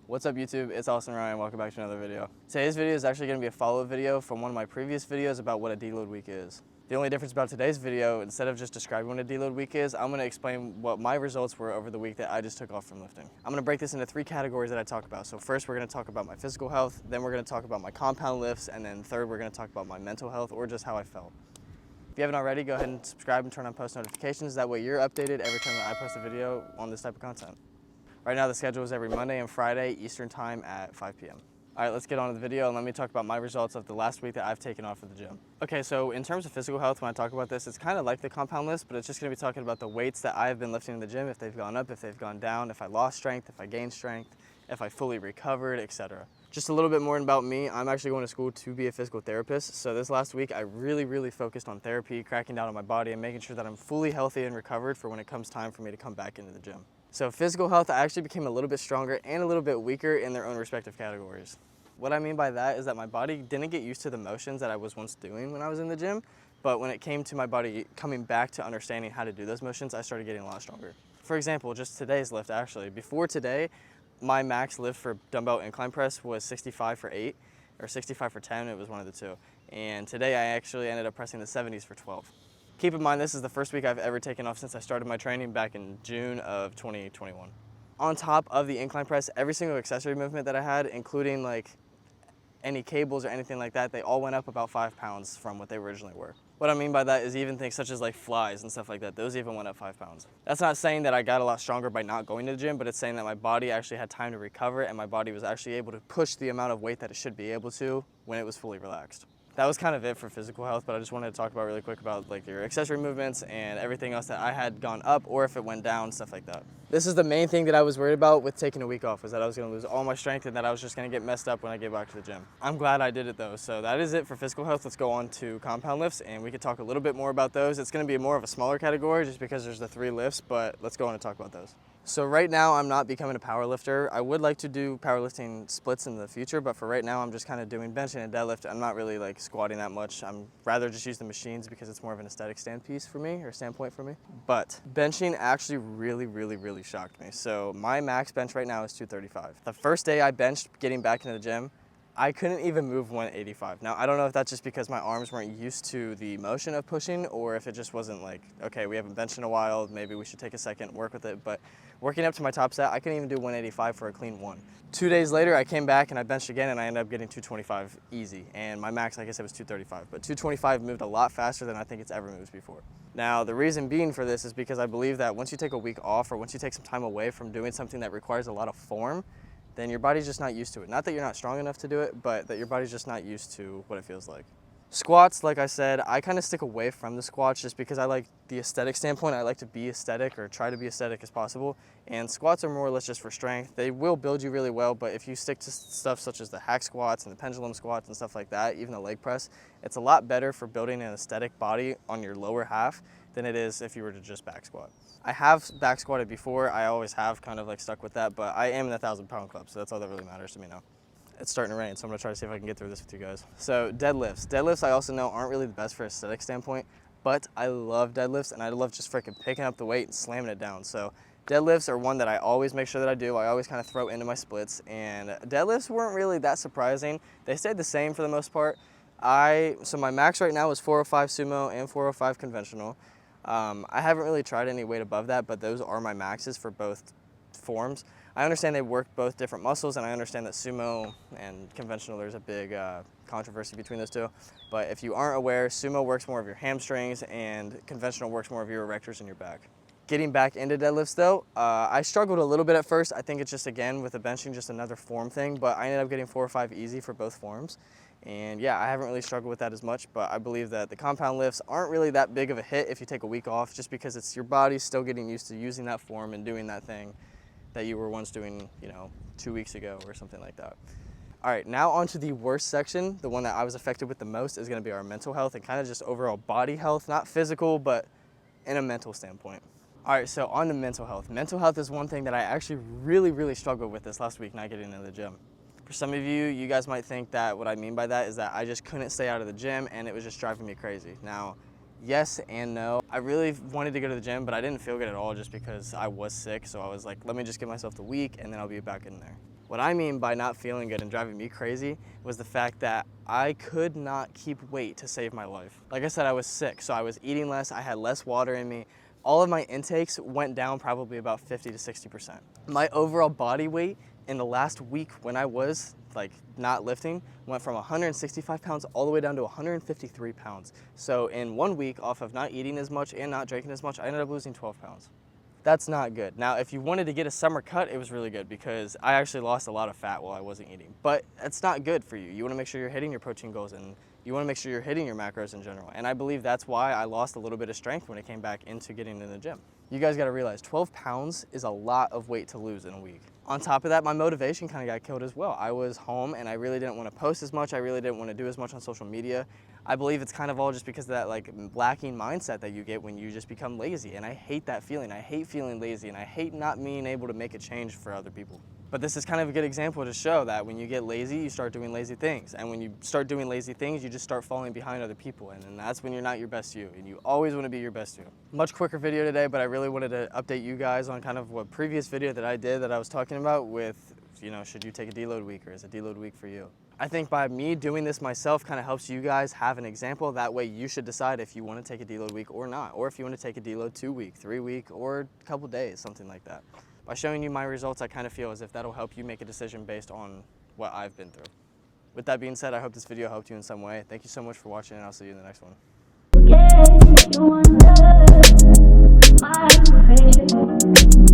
What's up YouTube, it's Austin Ryan, welcome back to another video. Today's video is actually going to be a follow-up video from one of my previous videos about what a deload week is. The only difference about today's video, instead of just describing what a deload week is, I'm going to explain what my results were over the week that I just took off from lifting. I'm going to break this into three categories that I talk about. So first we're going to talk about my physical health, then we're going to talk about my compound lifts, and then third we're going to talk about my mental health or just how I felt. If you haven't already, go ahead and subscribe and turn on post notifications. That way you're updated every time that I post a video on this type of content. Right now the schedule is every Monday and Friday Eastern time at 5 p.m. All right, let's get on to the video and let me talk about my results of the last week that I've taken off of the gym. Okay, so in terms of physical health, when I talk about this, it's kind of like the compound list, but it's just gonna be talking about the weights that I've been lifting in the gym, if they've gone up, if they've gone down, if I lost strength, if I gained strength, if I fully recovered, etc. Just a little bit more about me. I'm actually going to school to be a physical therapist. So this last week, I really focused on therapy, cracking down on my body and making sure that I'm fully healthy and recovered for when it comes time for me to come back into the gym. So physical health, I actually became a little bit stronger and a little bit weaker in their own respective categories. What I mean by that is that my body didn't get used to the motions that I was once doing when I was in the gym, but when it came to my body coming back to understanding how to do those motions, I started getting a lot stronger. For example, just today's lift actually. Before today, my max lift for dumbbell incline press was 65 for 8 or 65 for 10, it was one of the two. And today I actually ended up pressing the 70s for 12. Keep in mind, this is the first week I've ever taken off since I started my training back in June of 2021. On top of the incline press, every single accessory movement that I had, including like any cables or anything like that, they all went up about 5 pounds from what they originally were. What I mean by that is even things such as like flies and stuff like that, those even went up 5 pounds. That's not saying that I got a lot stronger by not going to the gym, but it's saying that my body actually had time to recover and my body was actually able to push the amount of weight that it should be able to when it was fully relaxed. That was kind of it for physical health, but I just wanted to talk about really quick about like your accessory movements and everything else that I had gone up or if it went down, stuff like that. This is the main thing that I was worried about with taking a week off, was that I was gonna lose all my strength and that I was just gonna get messed up when I get back to the gym. I'm glad I did it though. So that is it for physical health. Let's go on to compound lifts and we could talk a little bit more about those. It's gonna be more of a smaller category just because there's the 3 lifts, but let's go on and talk about those. So right now I'm not becoming a power lifter. I would like to do powerlifting splits in the future, but for right now I'm just kind of doing bench and deadlift. I'm not really like squatting that much. I'm rather just use the machines because it's more of an aesthetic standpoint for me. But benching actually really shocked me. So my max bench right now is 235. The first day I benched getting back into the gym, I couldn't even move 185. Now, I don't know if that's just because my arms weren't used to the motion of pushing or if it just wasn't like, okay, we haven't benched in a while, maybe we should take a second and work with it. But working up to my top set, I couldn't even do 185 for a clean 1. 2 days later, I came back and I benched again and I ended up getting 225 easy. And my max, like I said, was 235. But 225 moved a lot faster than I think it's ever moved before. Now, the reason being for this is because I believe that once you take a week off or once you take some time away from doing something that requires a lot of form, then your body's just not used to it. Not that you're not strong enough to do it, but that your body's just not used to what it feels like. Squats, like I said, I kind of stick away from the squats just because I like the aesthetic standpoint. I like to be aesthetic or try to be aesthetic as possible. And squats are more or less just for strength. They will build you really well, but if you stick to stuff such as the hack squats and the pendulum squats and stuff like that, even the leg press, it's a lot better for building an aesthetic body on your lower half than it is if you were to just back squat. I have back squatted before. I always have kind of like stuck with that, but I am in the 1,000-pound club, so that's all that really matters to me now. It's starting to rain, so I'm gonna try to see if I can get through this with you guys. So deadlifts. Deadlifts I also know aren't really the best for aesthetic standpoint, but I love deadlifts and I love just freaking picking up the weight and slamming it down. So deadlifts are one that I always make sure that I do. I always kind of throw into my splits, and deadlifts weren't really that surprising. They stayed the same for the most part. So my max right now is 405 sumo and 405 conventional. I haven't really tried any weight above that, but those are my maxes for both forms. I understand they work both different muscles, and I understand that sumo and conventional, there's a big controversy between those two. But if you aren't aware, sumo works more of your hamstrings and conventional works more of your erectors and your back. Getting back into deadlifts though, I struggled a little bit at first. I think it's just, again, with the benching, just another form thing, but I ended up getting 4 or 5 easy for both forms. And yeah, I haven't really struggled with that as much, but I believe that the compound lifts aren't really that big of a hit if you take a week off, just because it's your body still getting used to using that form and doing that thing that you were once doing, 2 weeks ago or something like that. All right, now on to the worst section. The one that I was affected with the most is gonna be our mental health and kind of just overall body health, not physical, but in a mental standpoint. All right, so on to mental health. Mental health is one thing that I actually really struggled with this last week not getting into the gym. For some of you, you guys might think that what I mean by that is that I just couldn't stay out of the gym and it was just driving me crazy. Now, yes and no. I really wanted to go to the gym, but I didn't feel good at all just because I was sick. So I was like, let me just give myself the week and then I'll be back in there. What I mean by not feeling good and driving me crazy was the fact that I could not keep weight to save my life. Like I said, I was sick, so I was eating less, I had less water in me. All of my intakes went down probably about 50 to 60%. My overall body weight in the last week when I was like not lifting went from 165 pounds all the way down to 153 pounds. So in 1 week, off of not eating as much and not drinking as much, I ended up losing 12 pounds. That's not good. Now, if you wanted to get a summer cut, it was really good because I actually lost a lot of fat while I wasn't eating. But it's not good for you. You want to make sure you're hitting your protein goals and you want to make sure you're hitting your macros in general. And I believe that's why I lost a little bit of strength when it came back into getting in the gym. You guys got to realize 12 pounds is a lot of weight to lose in a week. On top of that, my motivation kind of got killed as well. I was home and I really didn't want to post as much. I really didn't want to do as much on social media. I believe it's kind of all just because of that like lacking mindset that you get when you just become lazy. And I hate that feeling. I hate feeling lazy and I hate not being able to make a change for other people. But this is kind of a good example to show that when you get lazy, you start doing lazy things. And when you start doing lazy things, you just start falling behind other people. And then that's when you're not your best you. And you always want to be your best you. Much quicker video today, but I really wanted to update you guys on kind of what previous video that I did that I was talking about with, you know, should you take a deload week or is a deload week for you? I think by me doing this myself kind of helps you guys have an example. That way you should decide if you want to take a deload week or not. Or if you want to take a deload 2 week, 3 week, or a couple days, something like that. By showing you my results, I kind of feel as if that'll help you make a decision based on what I've been through. With that being said, I hope this video helped you in some way. Thank you so much for watching, and I'll see you in the next one. Yeah, you wonder my motivation.